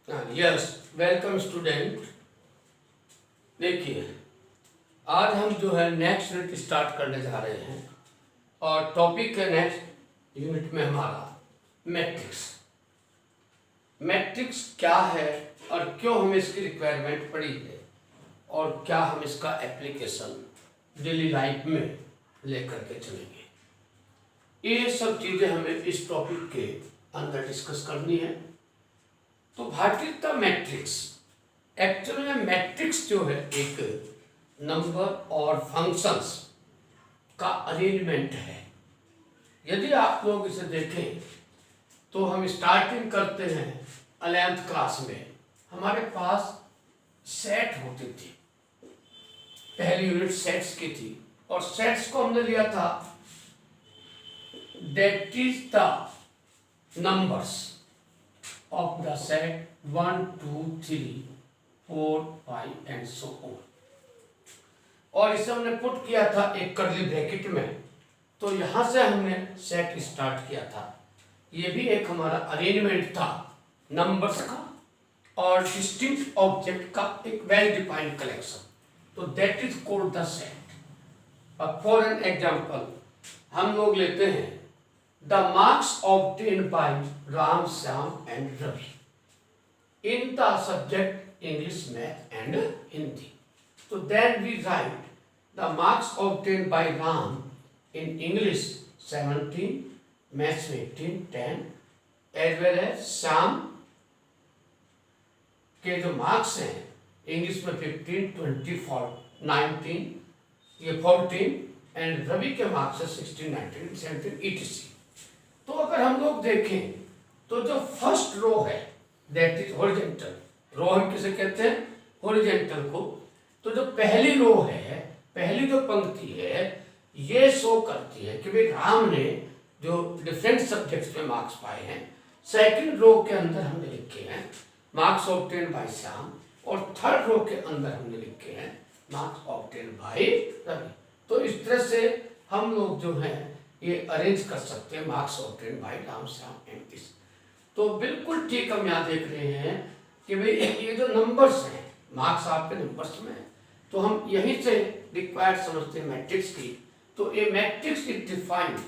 Yes, welcome student. देखिए, आज हम जो है नेक्स्ट यूनिट स्टार्ट करने जा रहे हैं और टॉपिक है नेक्स्ट यूनिट में हमारा मैट्रिक्स। मैट्रिक्स क्या है और क्यों हमें इसकी रिक्वायरमेंट पड़ी है और क्या हम इसका एप्लीकेशन डेली लाइफ में लेकर के चलेंगे, ये सब चीज़ें हमें इस टॉपिक के अंदर डिस्कस करनी है। तो what is the matrix? Actual में मैट्रिक्स जो है एक नंबर और फंक्शंस का अरेंजमेंट है। यदि आप लोग इसे देखें तो हम स्टार्टिंग करते हैं 11th क्लास में, हमारे पास सेट होती थी। पहली यूनिट सेट्स की थी और सेट्स को हमने लिया था that is the numbers of the set 1, 2, 3, 4, 5 and so on। और इसे हमने पुट किया था एक कर्ली ब्रैकेट में, तो यहां से हमने सेट स्टार्ट किया था। ये भी एक हमारा अरेंजमेंट था नंबर्स का और डिस्टिंक्ट ऑब्जेक्ट का एक वेल डिफाइंड कलेक्शन, तो that is called the set. अब फॉर एन एग्जांपल हम लोग लेते हैं the marks obtained by Ram, Shyam and Ravi in the subject English, Math and Hindi. So then we write the marks obtained by Ram in English 17, Maths 18, 10 as well as Shyam के जो marks हैं English में 15, 20, 19 ये 14 and Ravi के marks है 16, 19, 17 etc। तो अगर हम लोग देखें तो जो फर्स्ट रो है दैट इज हॉरिजॉन्टल रो, हम किसे कहते हैं? हॉरिजॉन्टल को। तो जो पहली रो है, पहली जो पंक्ति है, ये शो करती है कि भाई राम ने जो डिफरेंट सब्जेक्ट्स में मार्क्स पाए हैं। सेकंड रो के अंदर हमने लिखे हैं मार्क्स ऑब्टेन बाय श्याम और थर्ड रो के अंदर हमने लिखे हैं मार्क्स ऑब्टेन बाय रवि। तो इस तरह से हम लोग जो है ये अरेंज कर सकते हैं marks obtain bye Ram, Shyam and this. तो बिल्कुल ठीक हम यहाँ देख रहे हैं कि भाई ये जो नंबर्स हैं, मार्क्स आपके नंबर्स में है, तो हम यहीं से रिक्वायर्ड समझते हैं मैट्रिक्स की। तो a matrix is defined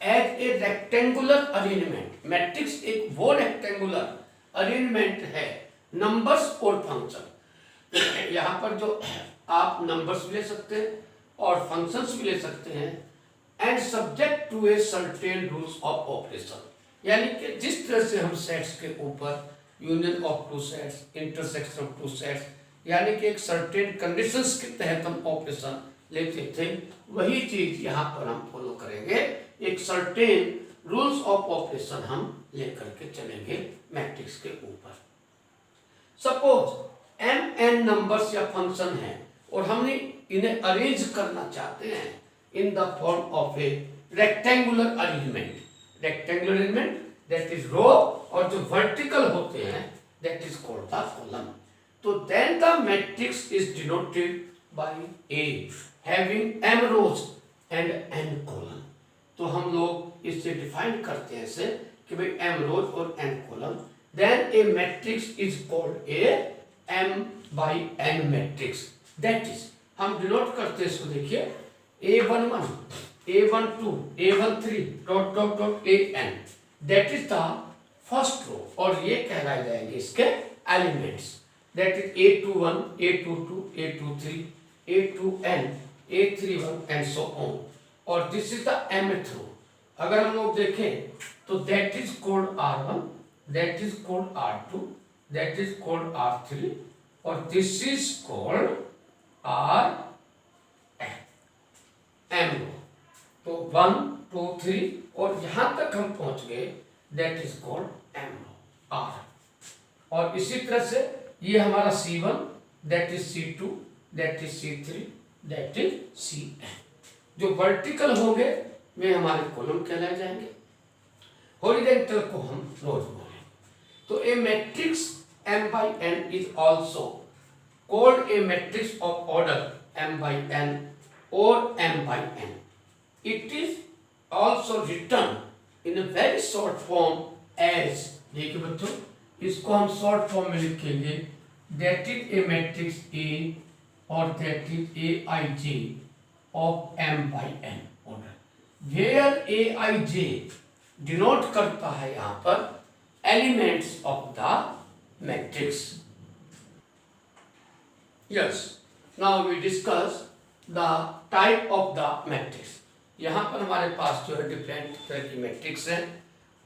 as a rectangular arrangement. Matrix एक वो रेक्टेंगुलर अरेंजमेंट है नंबर्स और फंक्शन। यहाँ पर जो आप नंबर्स भी ले सकते हैं और फंक्शंस भी ले सकते हैं and subject to a certain rules of operation. यानी कि जिस तरह से हम सेट्स के ऊपर union of two sets, intersection of two sets, यानी कि एक सर्टेन कंडीशंस के तहत हम ऑपरेशन लेते थे, वही चीज यहाँ पर हम फॉलो करेंगे। एक सर्टेन रूल्स ऑफ ऑपरेशन हम लेकर के चलेंगे मैट्रिक्स के ऊपर। सपोज एन नंबर्स या फंक्शन है और हमने इन्हें अरेंज करना चाहते हैं in the form of a rectangular arrangement। rectangular arrangement that is row और जो vertical होते हैं that is called the column। तो then the matrix is denoted by A having m rows and n column। तो हम लोग इससे define करते हैं इसे कि भाई m rows और n column, then a matrix is called a m by n matrix। that is हम डिनोट करते हैं इसको, देखिए A11, A12, A13 dot dot dot AN, that is the first row और ये कहलाए जाएंगे इसके elements. That is A21, A22, A23, A2N, A31 and so on. और this is the mth row. अगर हम लोग देखें तो that is called R1, that is called R2, that is called R3 और this is called R M। तो 1, 2, 3 और यहां तक हम पहुंच गए, that is called M R। और इसी तरह से ये हमारा C1, that is C2, that is C3, that is CN। जो वर्टिकल होंगे वे हमारे कॉलम कहलाए जाएंगे, हॉरिजॉन्टल को हम रोज बोलेंगे। तो a matrix M by N is also called a matrix of order M by N or m by n। It is also written in a very short form as, देखिए बच्चों, इसको हम शॉर्ट फॉर्म में लिखेंगे that is a matrix A और that is A I J of M by N order where A I J denote करता है यहां पर elements of the matrix. Yes, now we discuss the type of the matrix. यहाँ पर हमारे पास जो है डिफरेंट तरह की मैट्रिक्स हैं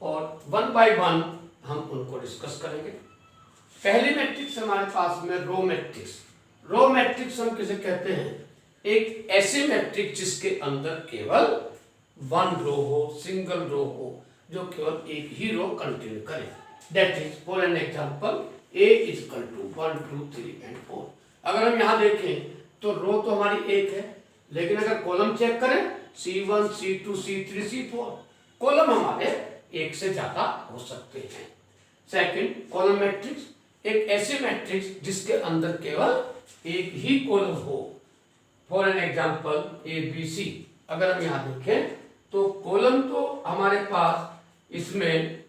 और वन बाय वन हम उनको डिस्कस करेंगे. पहली मैट्रिक्स हमारे पास में रो मैट्रिक्स. रो मैट्रिक्स हम किसे कहते हैं? एक ऐसे मैट्रिक्स जिसके अंदर केवल वन रो हो, सिंगल रो हो, जो केवल एक ही रो कंटेन करे. That is for an example A is equal to 1 2 3 and 4. अगर हम यहाँ देखें तो रो तो हमारी एक है, लेकिन अगर कॉलम चेक करें C1 C2 C3 C4 column हमारे एक से ज्यादा हो सकते हैं. सेकंड, कॉलम मैट्रिक्स एक ऐसे मैट्रिक्स जिसके अंदर केवल एक ही कॉलम हो. For an example ABC. अगर हम यहाँ देखें तो कॉलम तो हमारे पास इसमें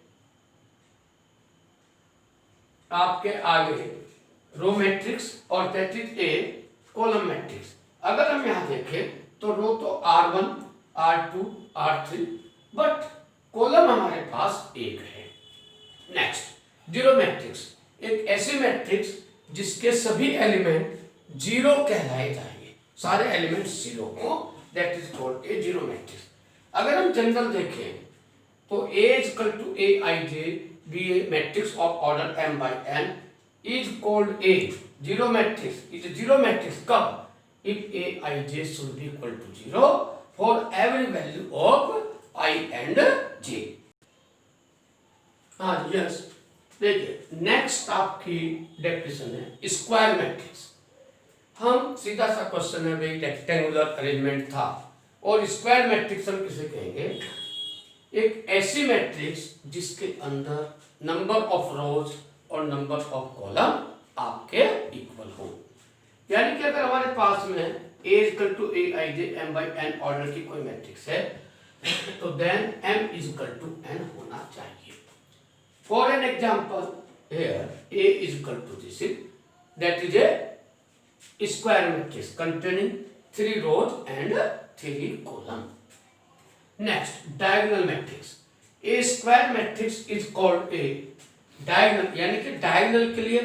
आपके आगे रो मैट्रिक्स और that is A column matrix. अगर हम यहाँ देखें तो रो तो R1 R2 R3 but column हमारे पास एक है. नेक्स्ट, जीरो मैट्रिक्स एक ऐसे मैट्रिक्स जिसके सभी एलिमेंट जीरो कहलाए जाएंगे, सारे एलिमेंट जीरो हो, that is called A zero matrix. अगर हम जनरल देखें तो A is equal to Aij be a matrix of order m by n is called a zero matrix. It is zero matrix कब? If Aij should be equal to 0 for every value of I and j. हाँ yes, देखिए next आपकी definition है square matrix. हम सीधा सा question है भाई, रेक्टेंगुलर अरेंजमेंट था और स्क्वायर मैट्रिक्स हम किसे कहेंगे? एक ऐसी मैट्रिक्स जिसके अंदर नंबर ऑफ रोज और नंबर ऑफ कॉलम आपके इक्वल हो. यानी कि अगर हमारे पास में A equal to A I J M by N order की कोई मैट्रिक्स है तो then m is equal to n होना चाहिए. For an example here A is equal to this that is a square matrix containing 3 rows and 3 column. Next, diagonal matrix. A square matrix is called a diagonal, यानी कि diagonal के लिए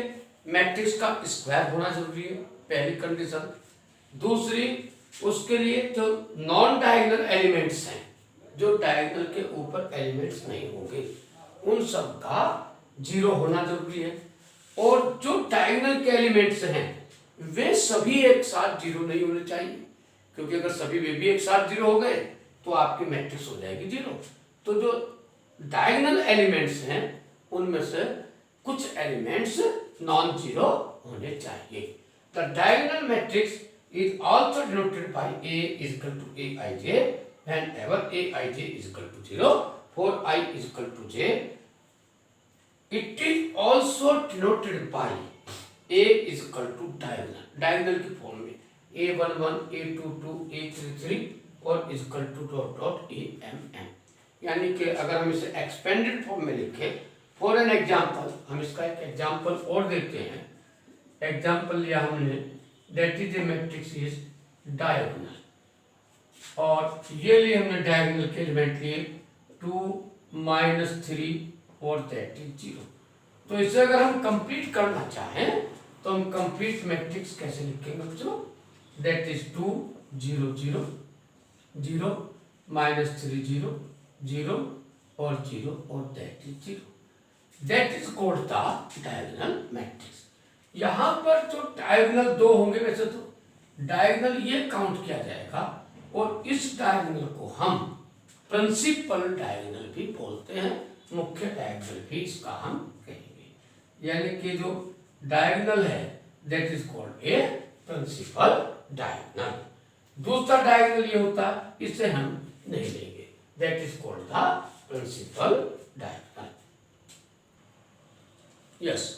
matrix का square होना जरूरी है, पहली condition. दूसरी, उसके लिए जो नॉन डायगोनल एलिमेंट्स हैं, जो डायगोनल के ऊपर एलिमेंट्स नहीं होंगे, उन सब का जीरो होना जरूरी है. और जो डायगोनल के एलिमेंट्स हैं वे सभी एक साथ जीरो नहीं होने चाहिए, क्योंकि अगर सभी वे भी एक साथ जीरो हो गए तो आपकी मैट्रिक्स हो जाएगी जीरो. तो जो डायगोनल एलिमेंट्स हैं उनमें से कुछ एलिमेंट्स नॉन जीरो होने चाहिए. The diagonal matrix is also denoted by A is equal to Aij whenever Aij is equal to 0 for I is equal to j. It is also denoted by A is equal to diagonal. Diagonal की form में A11 A22 A33 और is equal to dot dot A M N. यानी कि अगर हम इसे expanded form में लिखें, फॉर एन एग्जांपल, हम इसका एक एग्जांपल और देते हैं. एग्जांपल लिया हमने that is a matrix is diagonal, और ये लिए हमने डायगोनल के एलिमेंट लिए 2 -3 और दैट इज 0. तो इसे अगर हम कंप्लीट करना चाहें तो हम कंप्लीट मैट्रिक्स कैसे लिखेंगे बच्चों? दैट इज 2 0 0 0 -3 0 0 और 0 और that is 0. That is called the diagonal matrix. यहाँ पर जो डायगोनल दो होंगे, वैसे तो डायगोनल ये काउंट किया जाएगा, और इस डायगोनल को हम प्रिंसिपल डायगोनल भी बोलते हैं, मुख्य डायगोनल भी इसका हम कहेंगे. यानी कि जो डायगोनल है that is called a principal diagonal. दूसरा डायगोनल ये होता है, इसे हम नहीं लेंगे, that is called the principal diagonal. Yes,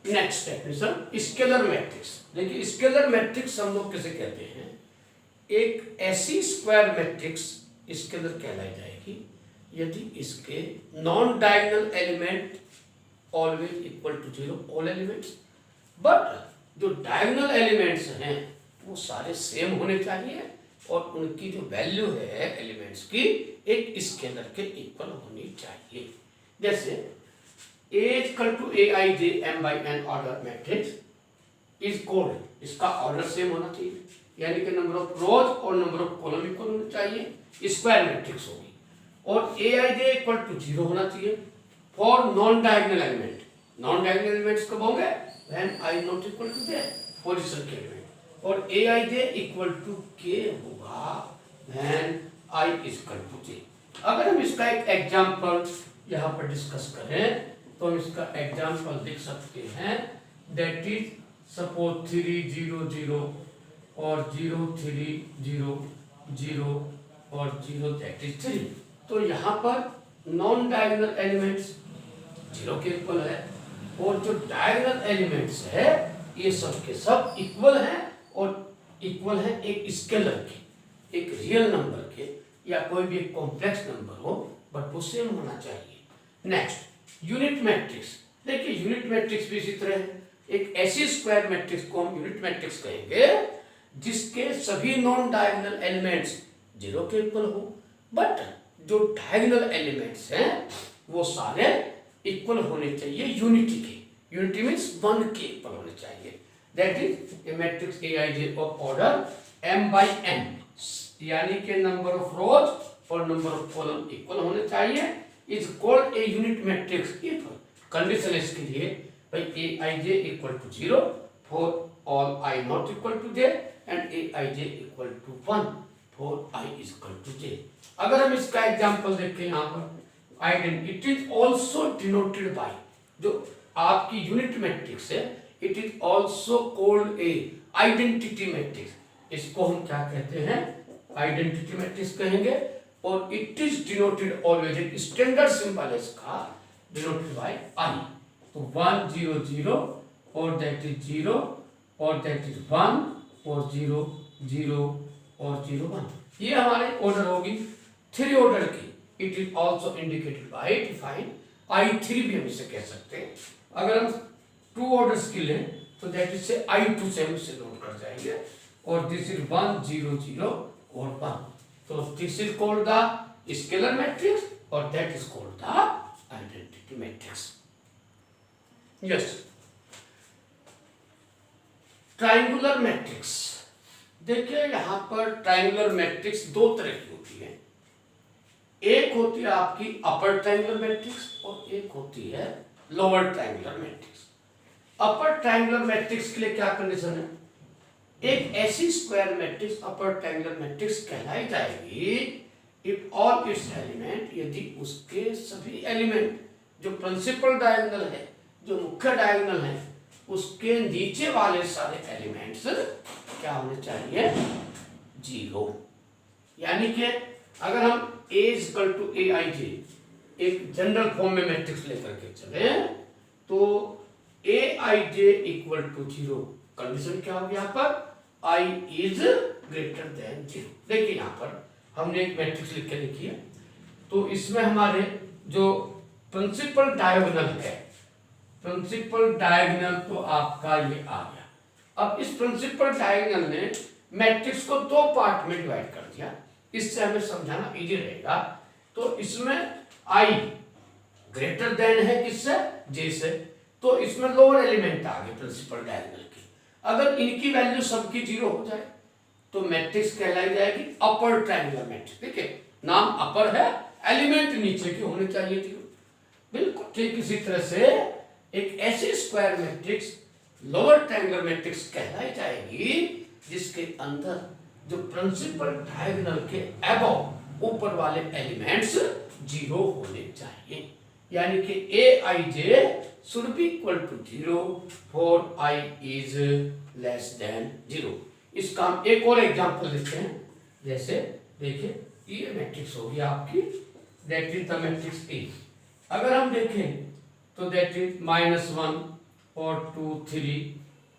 next definition scalar matrix. देखिए स्केलर मैट्रिक्स हम लोग किसे कहते हैं? एक ऐसी स्क्वायर मैट्रिक्स स्केलर कहलाई जाएगी यदि इसके non diagonal element always equal to zero all elements, but जो डायगोनल एलिमेंट्स हैं वो सारे सेम होने चाहिए और उनकी जो वैल्यू है एलिमेंट्स की एक स्केलर के इक्वल होनी चाहिए। जैसे A equal to Aij m by n order matrix is called, इसका ऑर्डर सेम होना चाहिए, यानी कि नंबर ऑफ रोज और नंबर ऑफ कॉलम इक्वल होने चाहिए, स्क्वायर मैट्रिक्स होगी। और Aij इक्वल टू जीरो होना चाहिए for non diagonal element. Non diagonal elements कब होंगे? When i not equal to j, position के एलिमेंट। और Aij इक्वल टू k होगा when i is equal to j। अगर हम इसका एक एग्जांपल यहाँ पर डिस्कस करें तो हम इसका एग्जांपल लिख सकते हैं, दैट इज सपोज 3 0 0 और 0 3 0 0 और 0 दैट इज 3। तो यहाँ पर नॉन डायगोनल एलिमेंट्स जीरो के इक्वल है और जो डायगोनल एलिमेंट्स है ये सब के सब इक्वल हैं और इक्वल है एक स्केलर के, एक रियल नंबर के या कोई भी एक कॉम्प्लेक्स नंबर हो, बट वो सेम होना चाहिए। Next unit matrix. देखिए यूनिट मैट्रिक्स भी इसी तरह है, एक ऐसी स्क्वायर मैट्रिक्स को हम यूनिट मैट्रिक्स कहेंगे जिसके सभी नॉन डायगोनल एलिमेंट्स जीरो के इक्वल हो, बट जो डायगोनल एलिमेंट्स हैं वो सारे इक्वल होने चाहिए यूनिटी के। यूनिटी मीन्स वन के इक्वल होने चाहिए। That is a matrix Aij of order m by n, यानी कि नंबर ऑफ रोज और नंबर ऑफ कॉलम इक्वल होने चाहिए, is called a unit matrix if condition इसके लिए भाई Aij equal to zero for all i not equal to j and Aij equal to 1 for i is equal to j। अगर हम इसका example देखें यहाँ पर identity, it is also denoted by, जो आपकी यूनिट मैट्रिक्स है it is also called a identity matrix. इसको हम क्या कहते हैं? आइडेंटिटी मैट्रिक्स कहेंगे। और इट इज डिनोटेड ऑलवेज, एक स्टैंडर्ड सिंबल है इसका, डिनोटेड बाय आई। तो 1 0 0 और दैट इज 0 और दैट इज 1 और 0 0 और 0 1। ये हमारे ऑर्डर होगी 3 ऑर्डर की। It is also indicated by define I3 भी हम इसे कह सकते हैं। अगर हम 2 ऑर्डर्स की लें तो दैट इज से I2 से हम इसे नोट कर जाएंगे। और दिस इज 1 0 0 और 1। तो this is called the scalar matrix और that is called the identity matrix. Yes, triangular matrix. देखिए यहां पर ट्रायंगुलर मैट्रिक्स दो तरह की होती है, एक होती है आपकी अपर ट्रायंगुलर मैट्रिक्स और एक होती है lower triangular matrix. Upper triangular matrix के लिए क्या कंडीशन है? एक ऐसी square matrix upper triangular matrix कहलाई जाएगी इफ ऑल इट्स एलिमेंट, यदि उसके सभी एलिमेंट जो प्रिंसिपल डायगोनल है, जो मुख्य डायगोनल है, उसके नीचे वाले सारे एलिमेंट्स क्या होने चाहिए? जीरो। यानी कि अगर हम A इक्वल टू Aij एक जनरल फॉर्म में मैट्रिक्स लेकर के चले तो Aij equal to zero, condition क्या होगी यहाँ पर? I is greater than zero. देखिए यहाँ पर हमने एक मैट्रिक्स लिख के लिखी है, तो इसमें हमारे जो प्रिंसिपल डायगोनल है, प्रिंसिपल डायगोनल तो आपका ये आ गया। अब इस प्रिंसिपल डायगोनल ने मैट्रिक्स को दो पार्ट में डिवाइड कर दिया, इससे हमें समझाना इजी रहेगा। तो इसमें I ग्रेटर देन है किससे? J से, तो इसमें लोअर एलिमेंट आ गए प्रिंसिपल डायगोनल की। अगर इनकी वैल्यू सबकी जीरो हो जाए तो मैट्रिक्स कहलाई जाएगी अपर ट्रायंगुलर मैट्रिक्स। ठीक है, नाम अपर है, एलिमेंट नीचे के होने चाहिए जीरो। बिल्कुल ठीक इसी तरह से एक ऐसी square matrix lower triangular matrix कहलाई जाएगी जिसके अंदर जो प्रिंसिपल डायगोनल के अबव ऊपर वाले एलिमेंट्स जीरो होने चाहिए। यानी कि Aij should be equal to 0 for I is less than 0। इसका हम एक और एग्जांपल देखते हैं। जैसे देखिए ये मैट्रिक्स होगी आपकी, that is the matrix A। अगर हम देखें तो दैट इज -1 और 2 3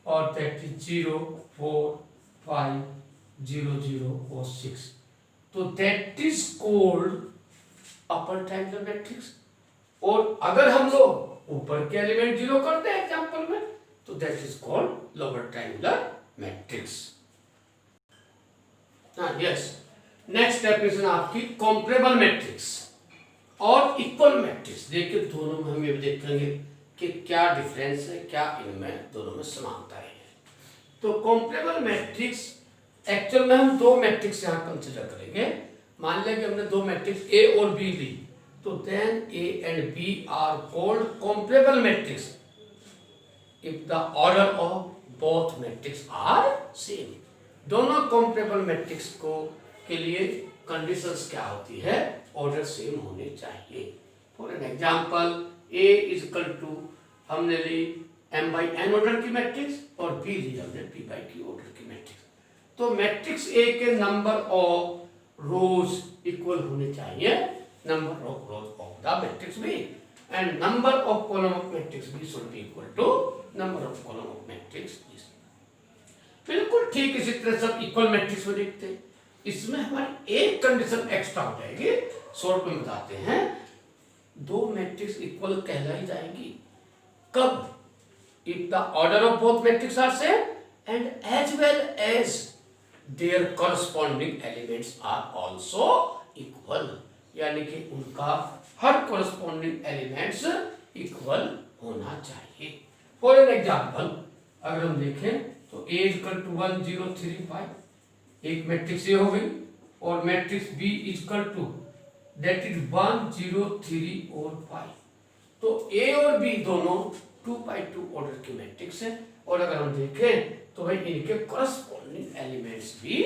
और दैट इज 0 4 5 0 0 और 6। तो that is called upper triangular matrix. और अगर हम लोग ऊपर के एलिमेंट जीरो करते हैं एग्जाम्पल में, तो that is called lower triangular matrix. Yes, next definition आपकी कंपैरेबल मैट्रिक्स और इक्वल मैट्रिक्स। देखिए दोनों में हम ये देखेंगे कि क्या डिफरेंस है, क्या इनमें दोनों में समानताएं हैं। तो कंपैरेबल मैट्रिक्स एक्चुअल में हम दो मैट्रिक्स यहाँ कंसिडर करेंगे। मान लें कि हमने दो मैट्रिक्स ए और बी ली, तो then A and B are called comparable matrix if the order of both matrix are same. दोनों कंपैरेबल मैट्रिक्स को के लिए कंडीशंस क्या होती है, ऑर्डर सेम होने चाहिए। For an example A is equal to हमने ली m by n ऑर्डर की मैट्रिक्स और b ली हमने p by q ऑर्डर की मैट्रिक्स। तो मैट्रिक्स ए के नंबर ऑफ रोज इक्वल होने चाहिए number of rows of the matrix B, and number of column of matrix B should be equal to number of column of matrix A. बिल्कुल ठीक इसी तरह सब equal matrix में देखते हैं। इसमें हमारी एक कंडीशन एक्स्ट्रा हो जाएगी, शॉर्ट में बताते हैं। दो मैट्रिक्स इक्वल कहलाई जाएंगी कब, if the order of both matrices are same and as well as their corresponding elements are also equal, यानी कि उनका हर corresponding elements equal होना चाहिए। For an example, अगर हम देखें तो A इक्वल टू 1 0 3 5, एक मैट्रिक्स A हो गई, और matrix B equal to that is 1 0 3 और 5। तो A और B दोनों 2x2 ऑर्डर की मैट्रिक्स है, और अगर हम देखें तो भाई इनके करस्पॉन्डिंग एलिमेंट्स भी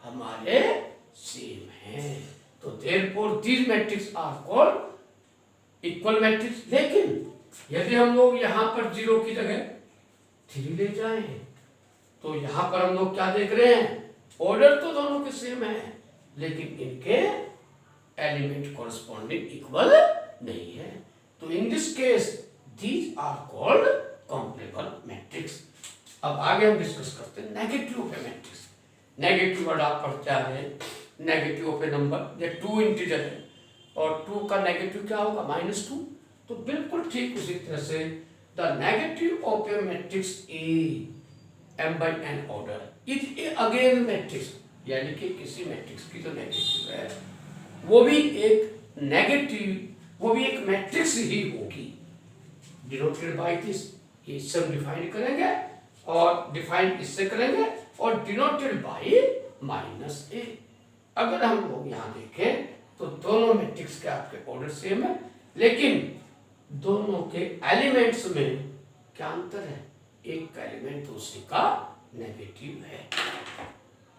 हमारे सेम हैं। तो therefore these matrix are called equal matrix. लेकिन यदि हम लोग यहाँ पर 0 की जगह 3 ले जाएं, तो यहाँ पर हम लोग क्या देख रहे हैं, ऑर्डर तो दोनों के सेम है लेकिन इनके एलिमेंट कॉरस्पॉन्डिंग इक्वल नहीं है। तो in this case these are called comparable matrix। अब आगे हम डिस्कस करते हैं negative of A matrix. Negative word आप पढ़ते आ रहे हैं, नेगेटिव ऑफ ए नंबर, ये 2 इंटीजर है और 2 का नेगेटिव क्या होगा -2। तो बिल्कुल ठीक उसी तरह से the negative of A matrix A m by n order is a again matrix, यानी कि किसी मैट्रिक्स की जो नेगेटिव है वो भी एक नेगेटिव, वो भी एक मैट्रिक्स ही होगी, डिनोटेड बाय दिस। ये सब डिफाइन करेंगे और डिफाइन इससे करेंगे और डिनोटेड बाय -a। अगर हम लोग यहाँ देखें तो दोनों मैट्रिक्स के आपके ऑर्डर सेम है, लेकिन दोनों के एलिमेंट्स में क्या अंतर है, एक का एलिमेंट दूसरे का नेगेटिव है।